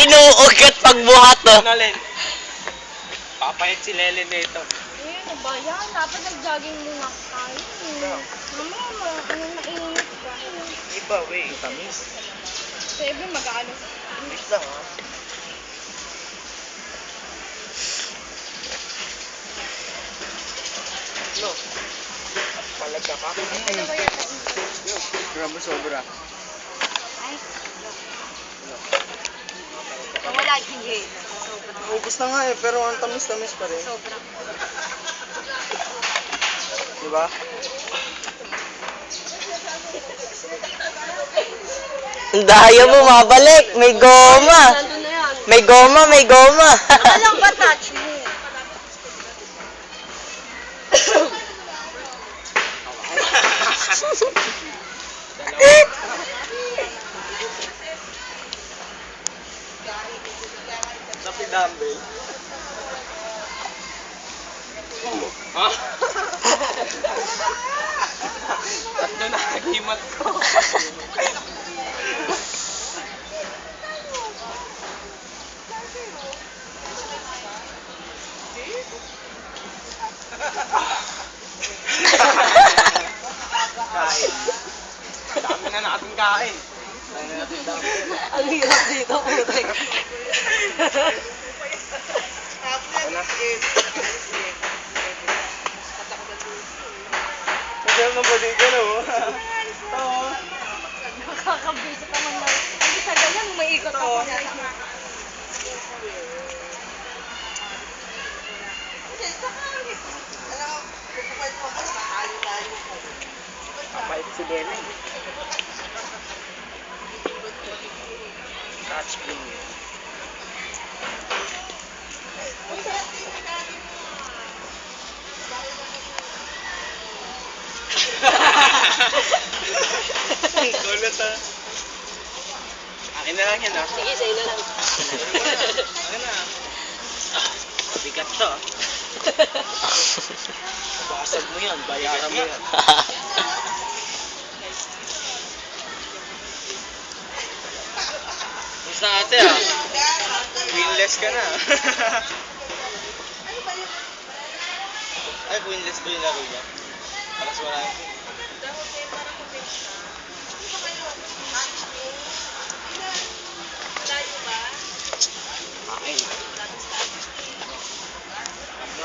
Inuugat pagbuhat to. Nalin. Papayag si Lelen nito. Ano ba yan? Dapat nag-jogging muna tayo. Mama, ano mainit ba? Iba, wey. Tamis. Siyempre, mag-ano. Wait lang, ha? No. Talaga ka? Ano ba yan? Grabe sobra. Ay, wala hindi. Sobra. Ubus na nga eh, pero ang tamis-tamis pa rin. Sobra. Diba? Ang daya mo mabalik. May goma. Nandun na yan. May goma, may goma. Alam ba touch mo? Sapi dumbbell. Ha? Tatlo na hagimat ko. Kain. Dami na natin kain. Dami natin dumbbell. Ang hirap dito, putek. Masarap ng balik ka, no? Oo. Nakakabisip naman na. Hindi sa ganyan, may ikot ako. Papayag si Lelen. Touch screen. Kulit ah. Akin na lang yan ah. Sige, sa'yo na lang. Akin na. Bigat to. Basag mo yan, bayaran mo yan. Basta ate ah. Winless ka na. Ay, winless ba yung laro niya? Paras wala yun. Kain.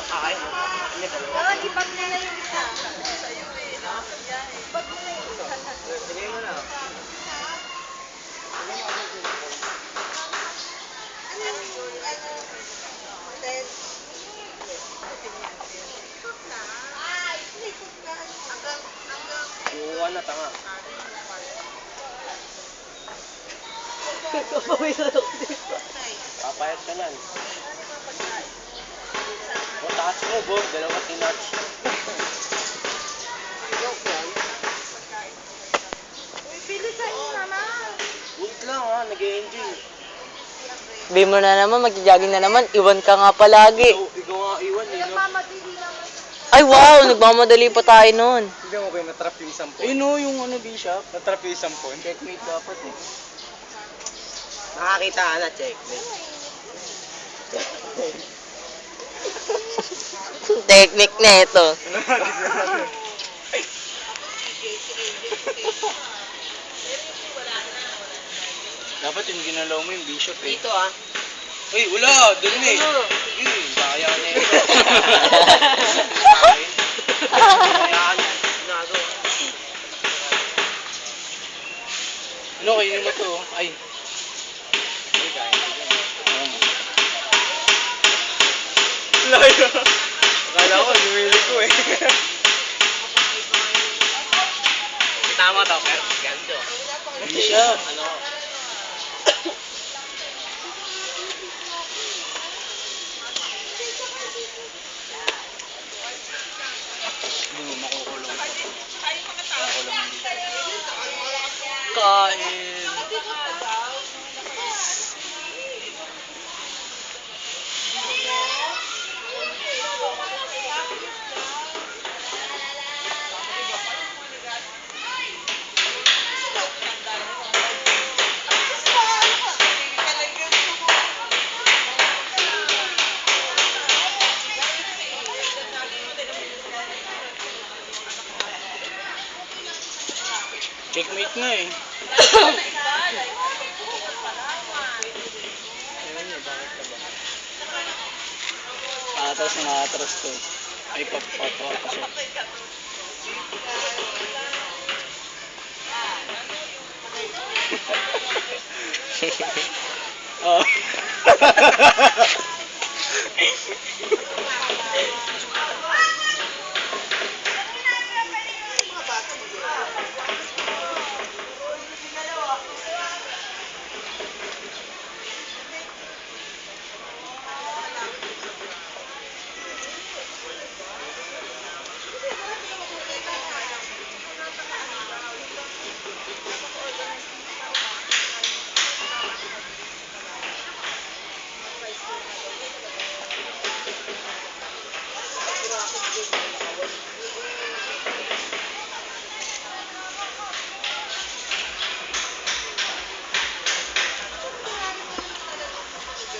Kain. Ipag na lang yung isa. Tingin mo na. Kuha na tanga. Kapawisan ako dito. Papayat ka lang. O, touch mo, Bob. Dalawa tinouch. Uy, bilisan mo naman. Wait lang ha, nag-e-enjoy. Sabi mo na naman, mag-jogging na naman. Iwan ka nga palagi. Ikaw nga iwan eh, no? Nagmamadali naman. Ay wow, nagmamadali pa tayo nun. Hindi mo kayo natrap yung 10. Eh no, yung ano, Bishop? Natrap yung 10. Checkmate dapat eh. Nakakita ka na, checkmate. Technique na ito. Dapat yung ginalaw mo yung Bishop eh. Dito ah. Uy, wala! Doon eh! Uy, kaya na yun. Kayaan. Nagawa. Ano, kainin mo to? Ay. Ay, kaya na yun. Layo. Akala ko, lumili ko eh. Tama to, pero ganito. Bishop. Ano? Makukulong. Kain. Checkmate na eh. Atras na atras to. Ay, papapasok. Oh.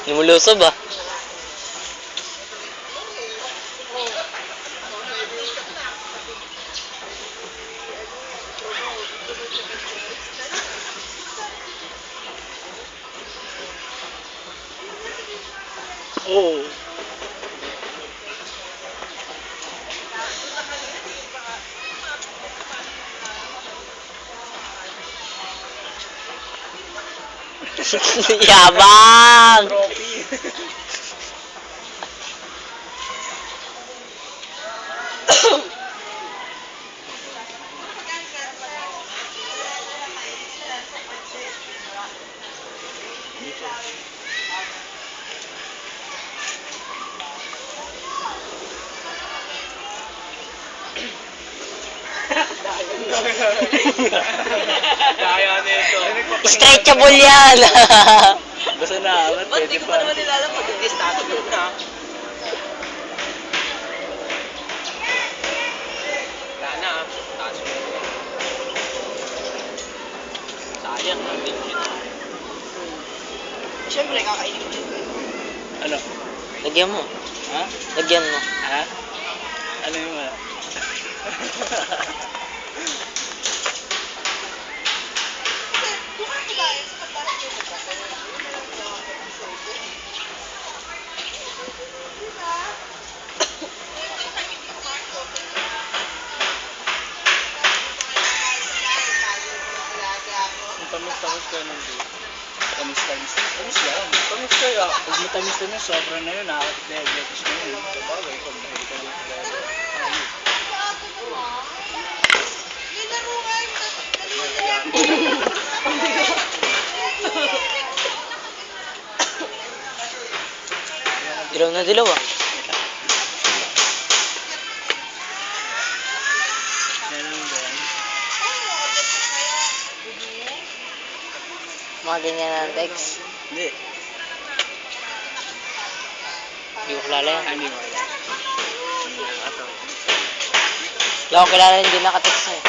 Lumulusob ah. Oh. Yabang! Trophy. Kaya nito. Stretchable yan! Basta na, pwede pa. nilalang pag nag-statue yun na. Wala na, taas mo. Sayang, natin yun. Siyempre, kakainin mo. Ano? Lagyan mo. Ha? Lagyan mo. Ha? Ano yung Ang tamis-tamis ka nung di. Tamis-tamis. Tamis yan. Tamis kaya. Pag matamis na sobra na yun. Nakakit-diabetes na yun. Sabagay, pag mahilig ka ng Dilaw na dilaw ah. Mga ganyan na text. Hindi. Hindi ko kilala yan. Hindi mo alam. Wala akong kilala hindi nakatext sa'yo.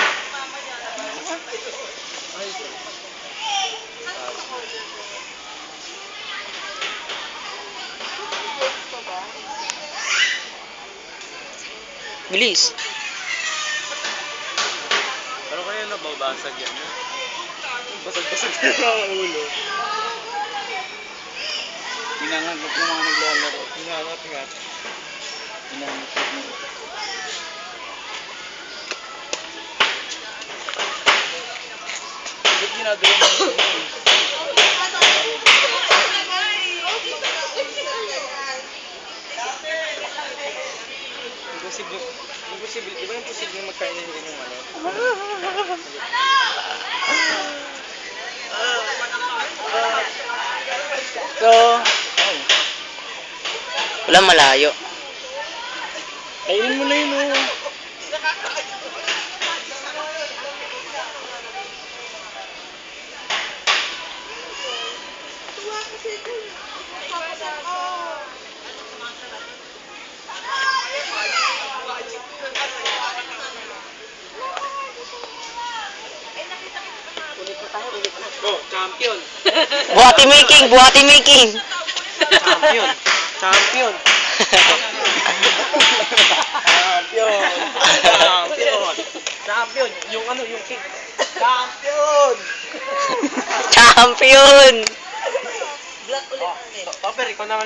Bilis. Pero kaya nababasag yan. Basag-basag na ang ulo. Hinangagot ng mga naglalaro. Hinangat-ngat. Hinangat-ngat. Ba't ginagawa mo ito? Imposible, di ba imposible magkainin din yung ano? So, Wala malayo. kainin mo na yun oh. Oh, champion. Buhati making! Buhati making! Champion. Champion. Champion. Champion. Champion. Yung ano, yung kick. Champion! Champion! Topper, ikaw naman